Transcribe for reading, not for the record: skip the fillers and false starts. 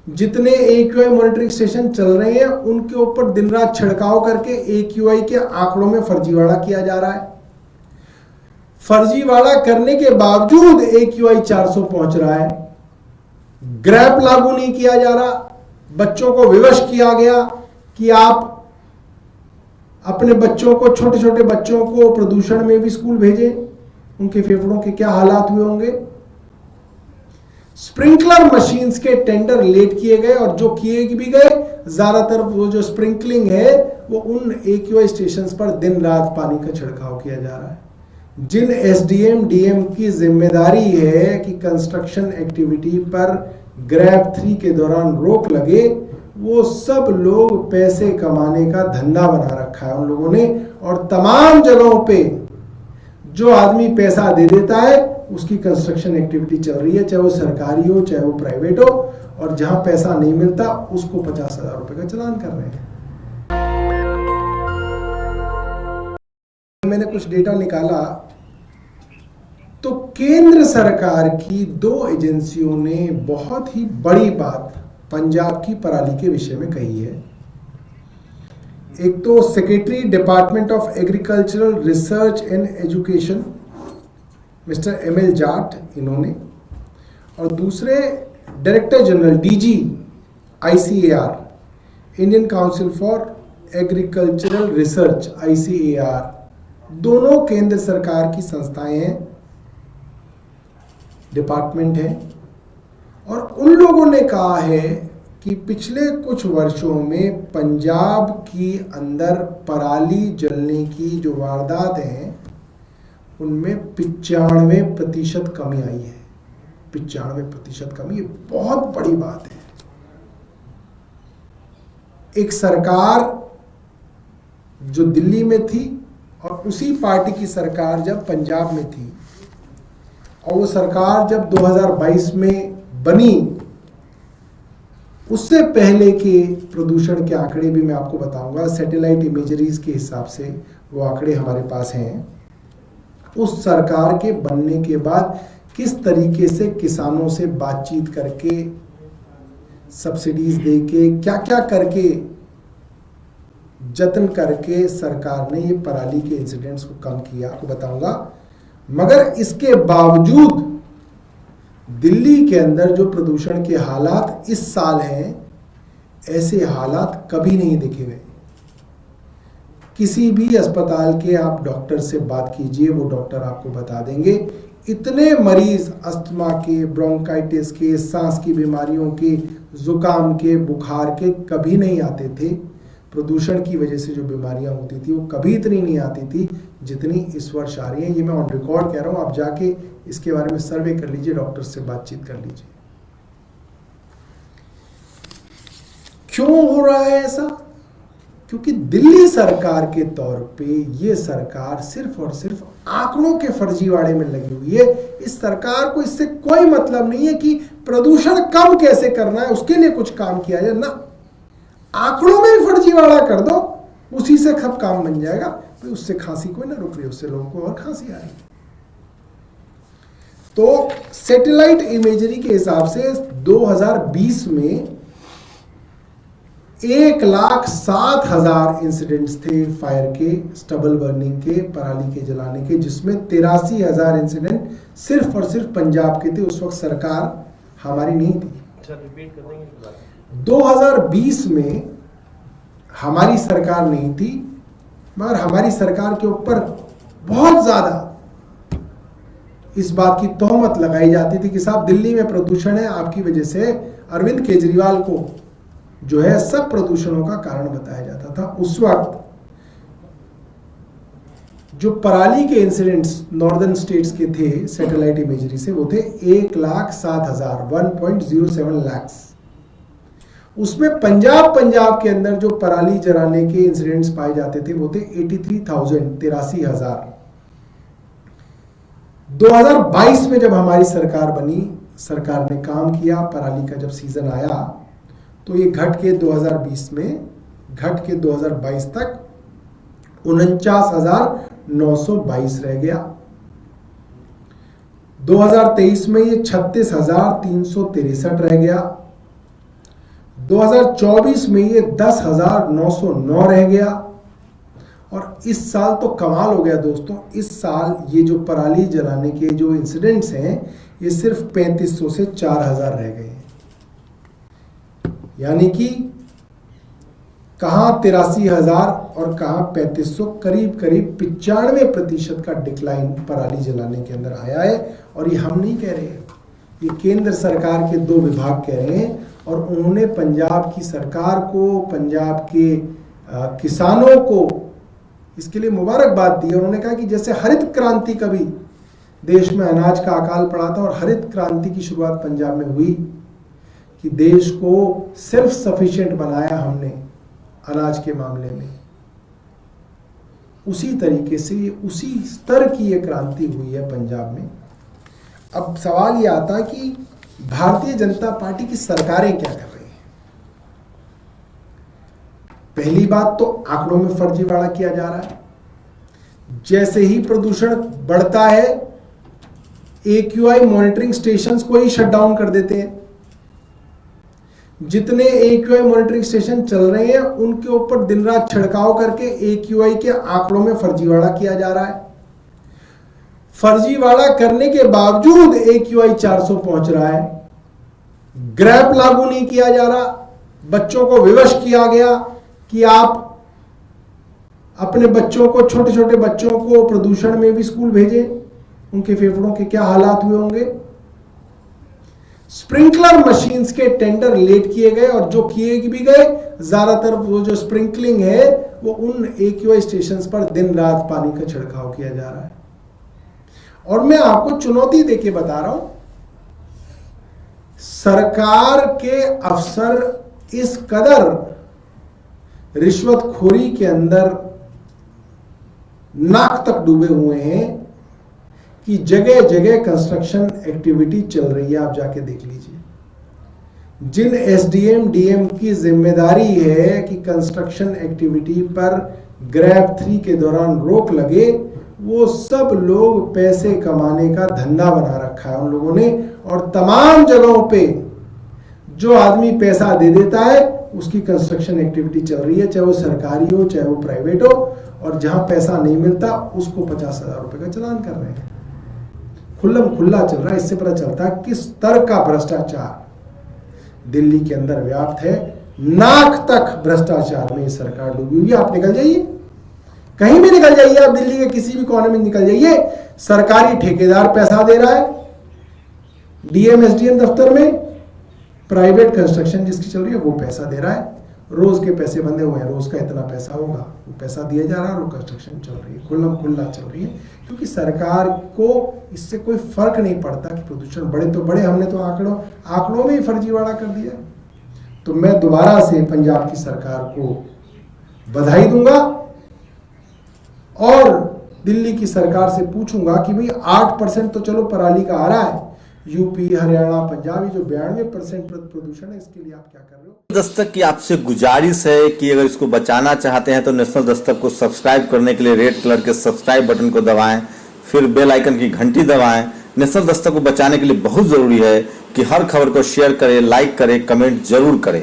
जितने AQI monitoring station चल रहे हैं उनके ऊपर दिन रात छिड़काव करके AQI के आंकड़ों में फर्जीवाड़ा किया जा रहा है। फर्जीवाड़ा करने के बावजूद AQI 400 पहुंच रहा है। ग्रैप लागू नहीं किया जा रहा। बच्चों को विवश किया गया कि आप अपने बच्चों को, छोटे छोटे बच्चों को प्रदूषण में भी स्कूल भेजें। उनके फेफड़ों के क्या हालात हुए होंगे। स्प्रिंकलर मशीन्स के टेंडर लेट किए गए और जो किए भी गए, ज्यादातर वो जो स्प्रिंकलिंग है वो उन AQI स्टेशन पर दिन रात पानी का छिड़काव किया जा रहा है। जिन SDM DM की जिम्मेदारी है कि कंस्ट्रक्शन एक्टिविटी पर ग्रैप 3 के दौरान रोक लगे, वो सब लोग पैसे कमाने का धंधा बना रखा है उन लोगों ने। और तमाम जगहों पे जो आदमी पैसा दे देता है उसकी कंस्ट्रक्शन एक्टिविटी चल रही है, चाहे वो सरकारी हो चाहे वो प्राइवेट हो। और जहां पैसा नहीं मिलता उसको 50,000 रुपए का चालान कर रहे हैं। मैंने कुछ डेटा निकाला तो केंद्र सरकार की 2 एजेंसियों ने बहुत ही बड़ी बात पंजाब की पराली के विषय में कही है। एक तो secretary department of agricultural research and education mister ML Jat इन्होंने, और दूसरे director general DG ICAR Indian council for agricultural research ICAR, दोनों केंद्र सरकार की संस्थाएं हैं, डिपार्टमेंट है। और उन लोगों ने कहा है कि पिछले कुछ वर्षों में पंजाब की अंदर पराली जलने की जो वारदात हैं उनमें 95% कमी आई है। 95% कमी, ये बहुत बड़ी बात है। एक सरकार जो दिल्ली में थी और उसी पार्टी की सरकार जब पंजाब में थी, और वो सरकार जब 2022 में बनी, उससे पहले के प्रदूषण के आंकड़े भी मैं आपको बताऊंगा। सैटेलाइट इमेजरीज के हिसाब से वो आंकड़े हमारे पास हैं। उस सरकार के बनने के बाद किस तरीके से किसानों से बातचीत करके, सब्सिडीज देके, क्या क्या करके, जतन करके सरकार ने ये पराली के इंसिडेंट्स को कम किया, आपको बताऊंगा। मगर इसके बावजूद दिल्ली के अंदर जो प्रदूषण के हालात इस साल हैं, ऐसे हालात कभी नहीं देखे गए। किसी भी अस्पताल के आप डॉक्टर से बात कीजिए, वो डॉक्टर आपको बता देंगे इतने मरीज अस्थमा के, ब्रोंकाइटिस के, सांस की बीमारियों के, जुकाम के, बुखार के कभी नहीं आते थे। प्रदूषण की वजह से जो बीमारियां होती थी वो कभी इतनी नहीं आती थी जितनी इस वर्ष आ रही हैं। ये मैं ऑन रिकॉर्ड कह रहा हूं, आप जाके इसके बारे में सर्वे कर लीजिए, डॉक्टर से बातचीत कर लीजिए। क्यों हो रहा है ऐसा? क्योंकि दिल्ली सरकार के तौर पे ये सरकार सिर्फ और सिर्फ आंकड़ों के फर्जीवाड़े में लगी हुई है। इस सरकार को इससे कोई मतलब नहीं है कि प्रदूषण कम कैसे करना है, उसके लिए कुछ काम किया जाए ना। आंकड़ों में भी फर्जीवाड़ा कर दो, उसी से सब काम बन जाएगा। तो उससे खांसी कोई ना रुक रही, उससे लोगों को और खांसी आएगी। तो सैटेलाइट इमेजरी के हिसाब से 2020 में 1,07,000 इंसिडेंट्स थे फायर के, स्टबल बर्निंग के, पराली के जलाने के, जिसमें 83,000 इंसिडेंट सिर्फ और सिर्फ पंजाब के थे। उस वक्त सरकार हमारी नहीं थी। 2020 में हमारी सरकार नहीं थी, मगर हमारी सरकार के ऊपर बहुत ज्यादा इस बात की तोहमत लगाई जाती थी कि साहब दिल्ली में प्रदूषण है, आपकी वजह से। अरविंद केजरीवाल को जो है सब प्रदूषणों का कारण बताया जाता था। उस वक्त जो पराली के इंसिडेंट्स नॉर्दर्न स्टेट्स के थे सैटेलाइट इमेजरी से, वो थे 1,07,000, 1.07 लाख। उसमें पंजाब के अंदर जो पराली जलाने के इंसिडेंट्स पाए जाते थे वो थे 83,000। 2022 में जब हमारी सरकार बनी, सरकार ने काम किया, पराली का जब सीजन आया तो ये घट के 2020 में घट के 2022 तक 49,922 रह गया। 2023 में ये 36,363 रह गया। 2024 में ये 10,909 रह गया। और इस साल तो कमाल हो गया दोस्तों, इस साल ये जो पराली जलाने के जो इंसिडेंट्स हैं ये सिर्फ 3500 से 4000 रह गए हैं। यानी कि कहाँ 83,000 और कहाँ 3500, करीब करीब 95% का डिक्लाइन पराली जलाने के अंदर आया है। और ये हम नहीं कह रहे हैं, ये केंद्र सरकार के 2 विभाग कह रहे हैं। और उन्होंने पंजाब की सरकार को, पंजाब के किसानों को इसके लिए मुबारकबाद दी। और उन्होंने कहा कि जैसे हरित क्रांति कभी देश में अनाज का अकाल पड़ा था और हरित क्रांति की शुरुआत पंजाब में हुई कि देश को सेल्फ सफिशिएंट बनाया हमने अनाज के मामले में, उसी तरीके से उसी स्तर की ये क्रांति हुई है पंजाब में। अब सवाल ये आता है कि भारतीय जनता पार्टी की सरकारें क्या कर रही हैं। पहली बात तो आंकड़ों में फर्जीवाड़ा किया जा रहा है। जैसे ही प्रदूषण बढ़ता है AQI मॉनिटरिंग स्टेशंस को ही शट डाउन कर देते हैं। जितने AQI मॉनिटरिंग स्टेशन चल रहे हैं उनके ऊपर दिन रात छिड़काव करके AQI के आंकड़ों में फर्जीवाड़ा किया जा रहा है। फर्जीवाड़ा करने के बावजूद AQI 400 पहुंच रहा है। ग्रैप लागू नहीं किया जा रहा। बच्चों को विवश किया गया कि आप अपने बच्चों को, छोटे छोटे बच्चों को प्रदूषण में भी स्कूल भेजें, उनके फेफड़ों के क्या हालात हुए होंगे। स्प्रिंकलर मशीन्स के टेंडर लेट किए गए और जो किए भी गए ज्यादातर वो जो स्प्रिंकलिंग है वो उन AQI स्टेशंस पर दिन रात पानी का छिड़काव किया जा रहा है। और मैं आपको चुनौती देके बता रहा हूं, सरकार के अफसर इस कदर रिश्वतखोरी के अंदर नाक तक डूबे हुए हैं कि जगह जगह कंस्ट्रक्शन एक्टिविटी चल रही है। आप जाके देख लीजिए, जिन SDM DM की जिम्मेदारी है कि कंस्ट्रक्शन एक्टिविटी पर ग्रैप 3 के दौरान रोक लगे, वो सब लोग पैसे कमाने का धंधा बना रखा है उन लोगों ने। और तमाम जगहों पे जो आदमी पैसा दे देता है उसकी कंस्ट्रक्शन एक्टिविटी चल रही है, चाहे वो सरकारी हो चाहे वो प्राइवेट हो। और जहां पैसा नहीं मिलता उसको 50,000 रुपए का चालान कर रहे हैं। खुल्लम खुल्ला चल रहा है। इससे पता चलता है किस स्तर का भ्रष्टाचार दिल्ली के अंदर व्याप्त है। नाक तक भ्रष्टाचार में सरकार डूबी हुई है। आप निकल जाइए, कहीं भी निकल जाइए, आप दिल्ली के किसी भी कोने में निकल जाइए, सरकारी ठेकेदार पैसा दे रहा है DM SDM दफ्तर में, प्राइवेट कंस्ट्रक्शन जिसकी चल रही है वो पैसा दे रहा है। रोज के पैसे बंधे हुए हैं, रोज का इतना पैसा होगा, वो पैसा दिया जा रहा है और कंस्ट्रक्शन चल रही है, खुल्लम खुल्ला चल रही है। क्योंकि सरकार को इससे कोई फर्क नहीं पड़ता कि प्रदूषण बढ़े तो बढ़े, हमने तो आंकड़ों में ही फर्जीवाड़ा कर दिया। तो मैं दोबारा से पंजाब की सरकार को बधाई दूंगा और दिल्ली की सरकार से पूछूंगा कि भाई 8% तो चलो पराली का आ रहा है, यूपी हरियाणा पंजाब जो 92% प्रदूषण है, इसके लिए आप क्या कर रहे हो। दस्तक की आपसे गुजारिश है कि अगर इसको बचाना चाहते हैं तो नेशनल दस्तक को सब्सक्राइब करने के लिए रेड कलर के सब्सक्राइब बटन को दबाएं, फिर बेल आइकन की घंटी दबाएं। नेशनल दस्तक को बचाने के लिए बहुत जरूरी है कि हर खबर को शेयर करें, लाइक करें, कमेंट जरूर करें।